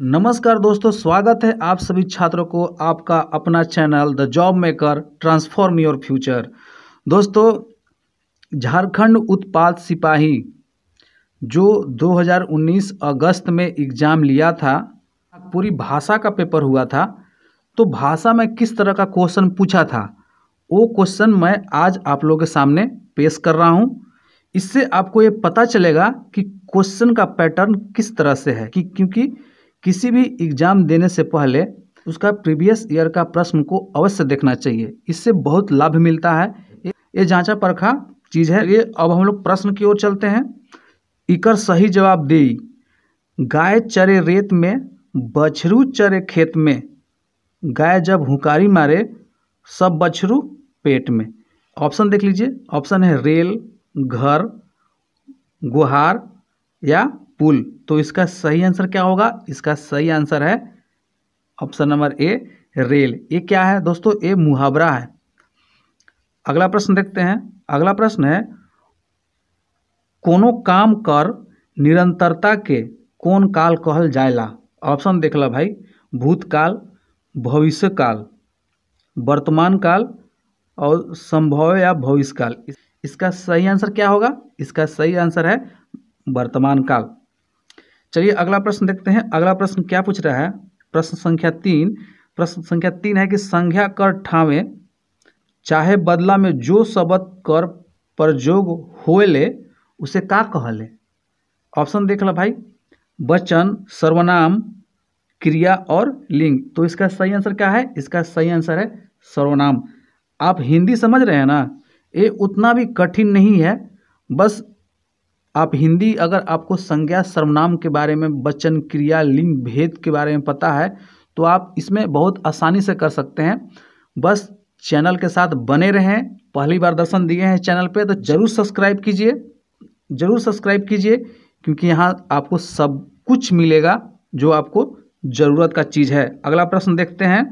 नमस्कार दोस्तों, स्वागत है आप सभी छात्रों को आपका अपना channel the job maker transform your future. दोस्तों, झारखंड उत्पाद सिपाही जो 2019 अगस्त में एग्ज़ाम लिया था, पूरी भाषा का पेपर हुआ था। तो भाषा में किस तरह का क्वेश्चन पूछा था, वो क्वेश्चन मैं आज आप लोगों के सामने पेश कर रहा हूँ। इससे आपको ये पता चलेगा कि क्वेश्चन का पैटर्न किस तरह से है क्योंकि किसी भी एग्ज़ाम देने से पहले उसका प्रीवियस ईयर का प्रश्न को अवश्य देखना चाहिए। इससे बहुत लाभ मिलता है। ये जांचा परखा चीज़ है। ये अब हम लोग प्रश्न की ओर चलते हैं। इकर सही जवाब दे। गाय चरे रेत में, बछरू चरे खेत में, गाय जब हुंकारी मारे, सब बछरू पेट में। ऑप्शन देख लीजिए। ऑप्शन है रेल, घर, गुहार या पुल। तो इसका सही आंसर क्या होगा? इसका सही आंसर है ऑप्शन नंबर ए, रेल। ये क्या है दोस्तों? ये मुहावरा है। अगला प्रश्न देखते हैं। अगला प्रश्न है, कोनो काम कर निरंतरता के कौन काल कहल जाएला? ऑप्शन देख ला भाई। भूतकाल, भविष्यकाल, वर्तमान काल और संभव या भविष्यकाल। इसका सही आंसर क्या होगा? इसका सही आंसर है वर्तमान काल। चलिए अगला प्रश्न देखते हैं। अगला प्रश्न क्या पूछ रहा है? प्रश्न संख्या 3। प्रश्न संख्या 3 है कि संज्ञा कर ठावे चाहे बदला में जो शब्द कर प्रयोग होले उसे का कहले? ऑप्शन देख लो भाई। वचन, सर्वनाम, क्रिया और लिंग। तो इसका सही आंसर क्या है? इसका सही आंसर है सर्वनाम। आप हिंदी समझ रहे हैं ना? ये उतना भी कठिन नहीं है। बस आप हिंदी, अगर आपको संज्ञा सर्वनाम के बारे में, वचन, क्रिया, लिंग, भेद के बारे में पता है तो आप इसमें बहुत आसानी से कर सकते हैं। बस चैनल के साथ बने रहें। पहली बार दर्शन दिए हैं चैनल पे तो जरूर सब्सक्राइब कीजिए, जरूर सब्सक्राइब कीजिए, क्योंकि यहाँ आपको सब कुछ मिलेगा जो आपको ज़रूरत का चीज़ है। अगला प्रश्न देखते हैं।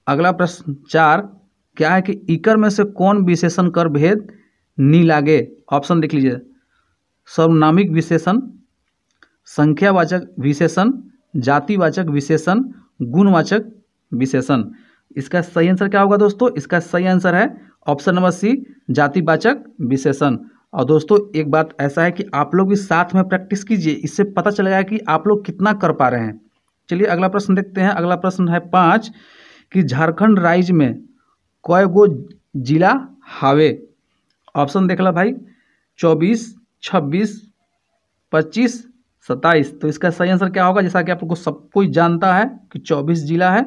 अगला प्रश्न 4 क्या है कि इकर में से कौन विशेषण कर भेद नी लागे? ऑप्शन देख लीजिए। सर्वनामिक विशेषण, संख्यावाचक विशेषण, जातिवाचक विशेषण, गुणवाचक विशेषण। इसका सही आंसर क्या होगा दोस्तों? इसका सही आंसर है ऑप्शन नंबर सी, जातिवाचक विशेषण। और दोस्तों एक बात ऐसा है कि आप लोग भी साथ में प्रैक्टिस कीजिए, इससे पता चलेगा कि आप लोग कितना कर पा रहे हैं। चलिए अगला प्रश्न देखते हैं। अगला प्रश्न है 5 कि झारखंड राज्य में कय गो जिला हावे? ऑप्शन देख ला भाई। 24, 26, 25, 27। तो इसका सही आंसर क्या होगा? जैसा कि आप लोग को सब कोई जानता है कि 24 जिला है।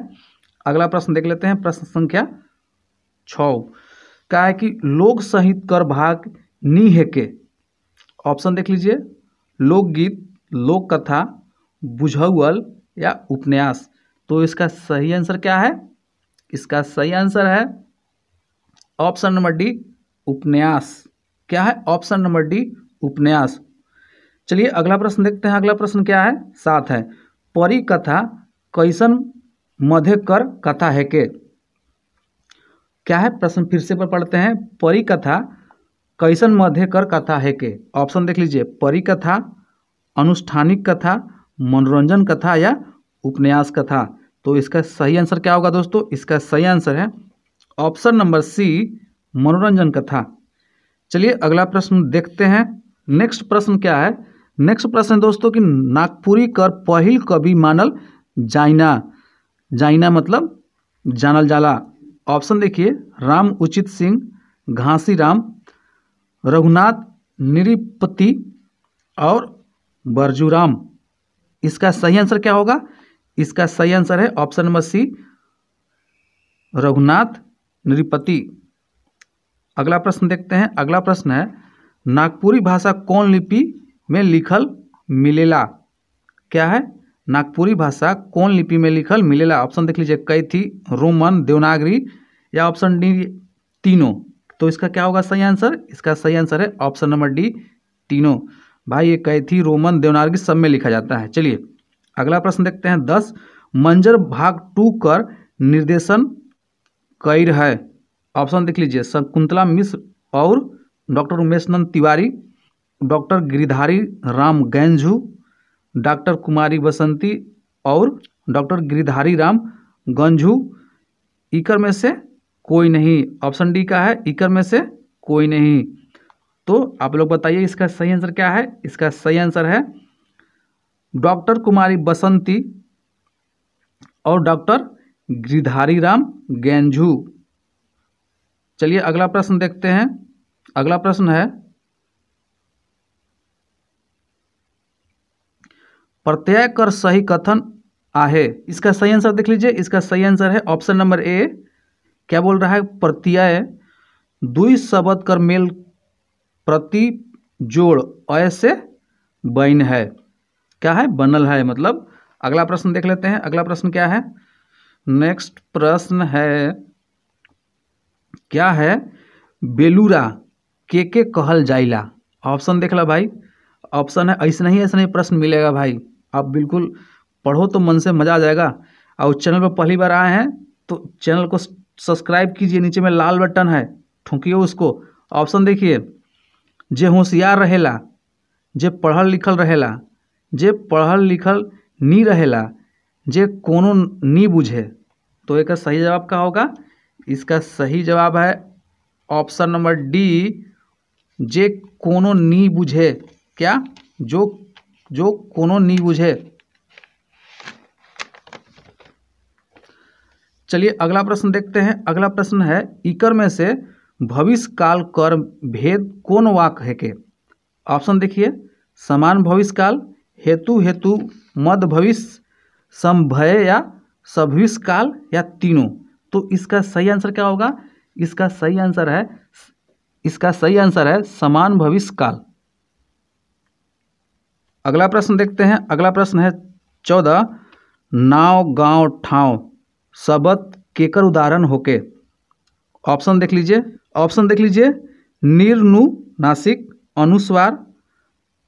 अगला प्रश्न देख लेते हैं। प्रश्न संख्या 6 क्या है कि लोक साहित्य कर भाग नी है के? ऑप्शन देख लीजिए। लोकगीत, लोक कथा, बुझौल या उपन्यास। तो इसका सही आंसर क्या है? इसका सही आंसर है ऑप्शन नंबर डी, उपन्यास। क्या है? ऑप्शन नंबर डी, उपन्यास। चलिए अगला प्रश्न देखते हैं। अगला प्रश्न क्या है? 7 है। परी कथा कैसन मध्य कर कथा है के? क्या है? प्रश्न फिर से पढ़ते हैं। परी कथा कैसन मध्य कर कथा है के? ऑप्शन देख लीजिए। परी कथा, अनुष्ठानिक कथा, मनोरंजन कथा या उपन्यास कथा। तो इसका सही आंसर क्या होगा दोस्तों? इसका सही आंसर है ऑप्शन नंबर सी, मनोरंजन कथा। चलिए अगला प्रश्न देखते हैं। नेक्स्ट प्रश्न क्या है? नेक्स्ट प्रश्न दोस्तों कि नागपुरी कर पहिल कवि मानल जाइना। जाइना मतलब जानल जाला। ऑप्शन देखिए। राम उचित सिंह, घासीराम, रघुनाथ निरिपति और बरजूराम। इसका सही आंसर क्या होगा? इसका सही आंसर है ऑप्शन नंबर सी, रघुनाथ निरिपति। अगला प्रश्न देखते हैं। अगला प्रश्न है, नागपुरी भाषा कौन लिपि में लिखल मिलेला? क्या है? नागपुरी भाषा कौन लिपि में लिखल मिलेला? ऑप्शन देख लीजिए। कैथी, रोमन, देवनागरी या ऑप्शन डी तीनों। तो इसका क्या होगा सही आंसर? इसका सही आंसर है ऑप्शन नंबर डी, तीनों। भाई ये कैथी, रोमन, देवनागरी सब में लिखा जाता है। चलिए अगला प्रश्न देखते हैं। 10 मंजर भाग 2 कर निर्देशन कैर है? ऑप्शन देख लीजिए। शकुंतला मिश्र और डॉक्टर उमेश नंद तिवारी, डॉक्टर गिरिधारी राम गैंझू, डॉक्टर कुमारी बसंती और डॉक्टर गिरधारी राम गंझू इकर में से कोई नहीं। ऑप्शन डी का है इकर में से कोई नहीं। तो आप लोग बताइए इसका सही आंसर क्या है। इसका सही आंसर है डॉक्टर कुमारी बसंती और डॉक्टर गिरधारी राम गंझू। चलिए अगला प्रश्न देखते हैं। अगला प्रश्न है प्रत्यय कर सही कथन आहे। इसका सही आंसर देख लीजिए। इसका सही आंसर है ऑप्शन नंबर ए। क्या बोल रहा है, प्रत्यय दुई शब्द कर मेल प्रति जोड़ ऐसे बन है। क्या है, बनल है मतलब। अगला प्रश्न देख लेते हैं। अगला प्रश्न क्या है, नेक्स्ट प्रश्न है क्या है, बेलूरा के कहल जाइला। ऑप्शन देख ला भाई। ऑप्शन है ऐसे नहीं प्रश्न मिलेगा भाई। आप बिल्कुल पढ़ो तो मन से मज़ा आ जाएगा। और चैनल पर पहली बार आए हैं तो चैनल को सब्सक्राइब कीजिए। नीचे में लाल बटन है, ठुकिए उसको। ऑप्शन देखिए, जे होशियार रहेला, जे पढ़ल लिखल रहेला, जे पढ़ल लिखल नी रहेला, जे कोनो नी बुझे। तो एक सही जवाब क्या होगा। इसका सही जवाब है ऑप्शन नंबर डी, जे कोनो नी बुझे। क्या, जो कोनो नी बुझे। चलिए अगला प्रश्न देखते हैं। अगला प्रश्न है इकर में से भविष्य काल कर भेद कौन वाक है के। ऑप्शन देखिए, समान भविष्य काल, हेतु मध्य भविष्य, समभय या सभविष्य काल, या तीनों। तो इसका सही आंसर क्या होगा। इसका सही आंसर है समान भविष्य काल। अगला प्रश्न देखते हैं। अगला प्रश्न है 14, नाव गांव ठाव शब्द केकर उदाहरण होके। ऑप्शन देख लीजिए, निर्नुनासिक, अनुस्वार,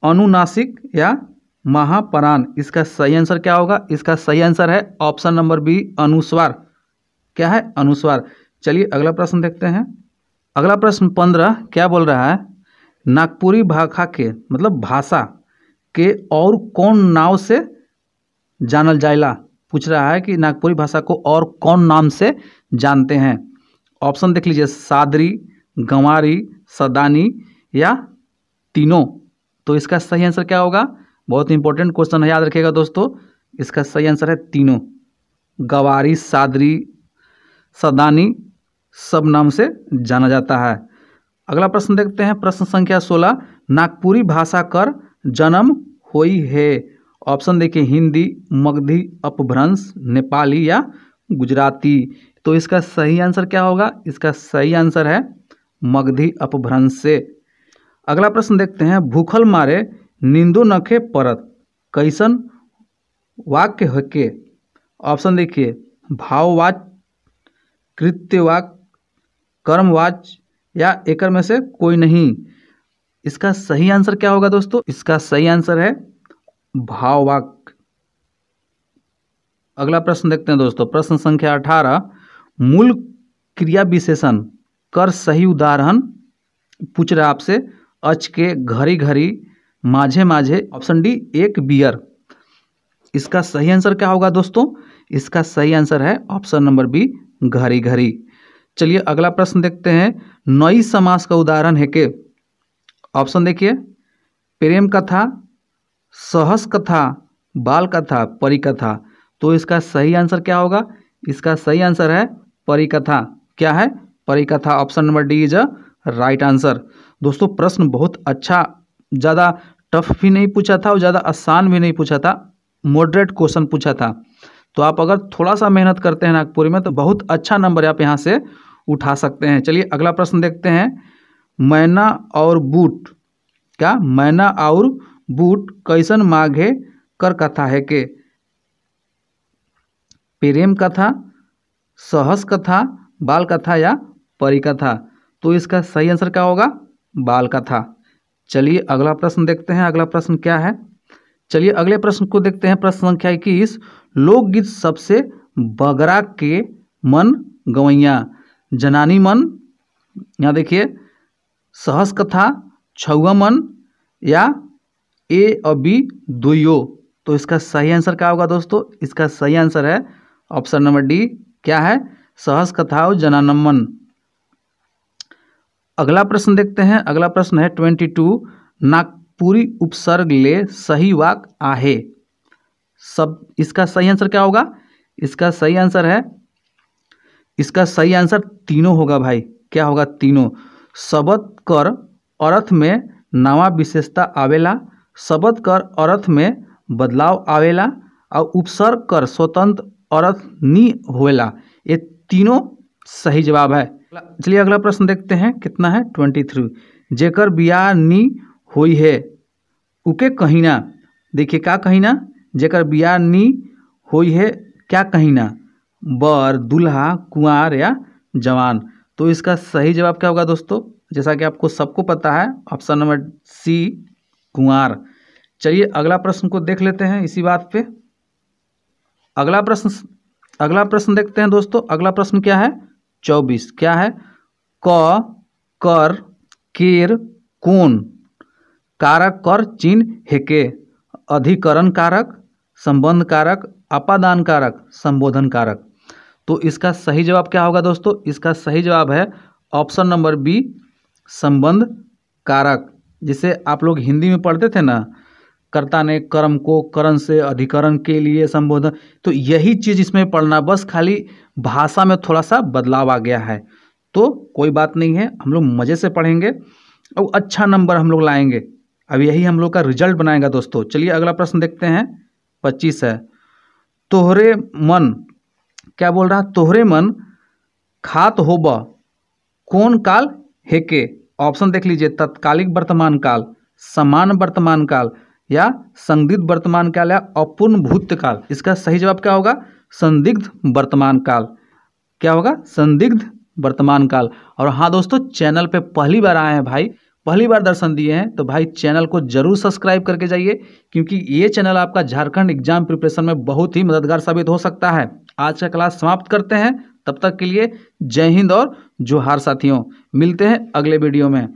अनुनासिक या महापरान। इसका सही आंसर क्या होगा। इसका सही आंसर है ऑप्शन नंबर बी, अनुस्वार। क्या है, अनुस्वार। चलिए अगला प्रश्न देखते हैं। अगला प्रश्न 15 क्या बोल रहा है, नागपुरी भाषा के मतलब भाषा के और कौन नाव से जानल जाइला। पूछ रहा है कि नागपुरी भाषा को और कौन नाम से जानते हैं। ऑप्शन देख लीजिए, सादरी, गंवारी, सदानी या तीनों। तो इसका सही आंसर क्या होगा। बहुत इंपॉर्टेंट क्वेश्चन है, याद रखिएगा दोस्तों। इसका सही आंसर है तीनों, गंवारी, सादरी, सदानी सब नाम से जाना जाता है। अगला प्रश्न देखते हैं। प्रश्न संख्या 16, नागपुरी भाषा कर जन्म होई है। ऑप्शन देखिए, हिंदी, मगधी, अपभ्रंश, नेपाली या गुजराती। तो इसका सही आंसर क्या होगा। इसका सही आंसर है मगधी अपभ्रंश से। अगला प्रश्न देखते हैं। भूखल मारे नींदो नखे परत कैसन वाक्य होके। ऑप्शन देखिए, भाववाच, कृत्यवाच, कर्मवाच या एकर में से कोई नहीं। इसका सही आंसर क्या होगा दोस्तों। इसका सही आंसर है भाववाक। अगला प्रश्न देखते हैं दोस्तों। प्रश्न संख्या 18, मूल क्रिया विशेषण कर सही उदाहरण पूछ रहा है आपसे। अच के, घड़ी घड़ी, माझे माझे। ऑप्शन डी, एक बियर। इसका सही आंसर क्या होगा दोस्तों। इसका सही आंसर है ऑप्शन नंबर बी, घड़ी घड़ी। चलिए अगला प्रश्न देखते हैं। नई समास का उदाहरण है के। ऑप्शन देखिए, प्रेम कथा, सहस कथा, बाल कथा, परिकथा। तो इसका सही आंसर क्या होगा। इसका सही आंसर है परिकथा। क्या है, परिकथा। Option number D is a right answer. दोस्तों प्रश्न बहुत अच्छा, ज़्यादा टफ भी नहीं पूछा था और ज़्यादा आसान भी नहीं पूछा था, मॉडरेट क्वेश्चन पूछा था। तो आप अगर थोड़ा सा मेहनत करते हैं नागपुरी में तो बहुत अच्छा नंबर आप यहाँ से उठा सकते हैं। चलिए अगला प्रश्न देखते हैं। मैना और बूट। क्या, मैना और बूट कैसन माघे कर कथा है के। प्रेम कथा, सहस कथा, बाल कथा या परिकथा। तो इसका सही आंसर क्या होगा, बाल कथा। चलिए अगला प्रश्न देखते हैं। अगला प्रश्न क्या है। चलिए अगले प्रश्न को देखते हैं। प्रश्न संख्या 21, लोकगीत सबसे बगरा के मन गवैया। जनानी मन, यहाँ देखिए, सहस कथा, छुआ मन या ए और बी दोयो। तो इसका सही आंसर क्या होगा दोस्तों? इसका सही आंसर है ऑप्शन नंबर डी, क्या है? सहस कथाओ जननमन। अगला प्रश्न देखते हैं। अगला प्रश्न है 22, नागपुरी उपसर्ग ले सही वाक आहे। सब इसका सही आंसर क्या होगा? इसका सही आंसर है, इसका सही आंसर तीनों होगा भाई। क्या होगा? तीनों। शब्द कर अर्थ में नवा विशेषता आवेला, शब्द कर अर्थ में बदलाव आवेला और उपसर्ग कर स्वतंत्र अर्थ नी होवेला। ये तीनों सही जवाब है। चलिए अगला प्रश्न देखते हैं। कितना है? 23, जेकर बियाह नी होई है उके कहीना। देखिए क्या कहीना? जेकर बियाह नी होई है क्या कहीना? बर, दूल्हा, कुंवार या जवान। तो इसका सही जवाब क्या होगा दोस्तों? जैसा कि आपको सबको पता है, ऑप्शन नंबर सी, कुंवार। चलिए अगला प्रश्न को देख लेते हैं इसी बात पे। अगला प्रश्न देखते हैं दोस्तों। अगला प्रश्न क्या है? 24, क्या है? क, कर, केर, कोन कारक कर चिन्ह हेके। अधिकरण कारक, संबंध कारक, अपादान कारक, संबोधन कारक। तो इसका सही जवाब क्या होगा दोस्तों? इसका सही जवाब है ऑप्शन नंबर बी, संबंध कारक। जिसे आप लोग हिंदी में पढ़ते थे ना, कर्ता ने कर्म को करण से अधिकरण के लिए संबोधन, तो यही चीज़ इसमें पढ़ना, बस खाली भाषा में थोड़ा सा बदलाव आ गया है। तो कोई बात नहीं है, हम लोग मज़े से पढ़ेंगे और अच्छा नंबर हम लोग लाएंगे। अब यही हम लोग का रिजल्ट बनाएगा दोस्तों। चलिए अगला प्रश्न देखते हैं। 25 है, तोहरे मन, क्या बोल रहा? तोहरे मन खात होब कौन काल हेके। ऑप्शन देख लीजिए, तत्कालिक वर्तमान काल, समान वर्तमान काल या संदिग्ध वर्तमान काल या अपूर्ण भूतकाल। इसका सही जवाब क्या होगा? संदिग्ध वर्तमान काल। क्या होगा? संदिग्ध वर्तमान काल। और हाँ दोस्तों, चैनल पे पहली बार आए हैं भाई, पहली बार दर्शन दिए हैं, तो भाई चैनल को जरूर सब्सक्राइब करके जाइए, क्योंकि ये चैनल आपका झारखंड एग्जाम प्रिपरेशन में बहुत ही मददगार साबित हो सकता है। आज का क्लास समाप्त करते हैं, तब तक के लिए जय हिंद और जोहार साथियों। मिलते हैं अगले वीडियो में।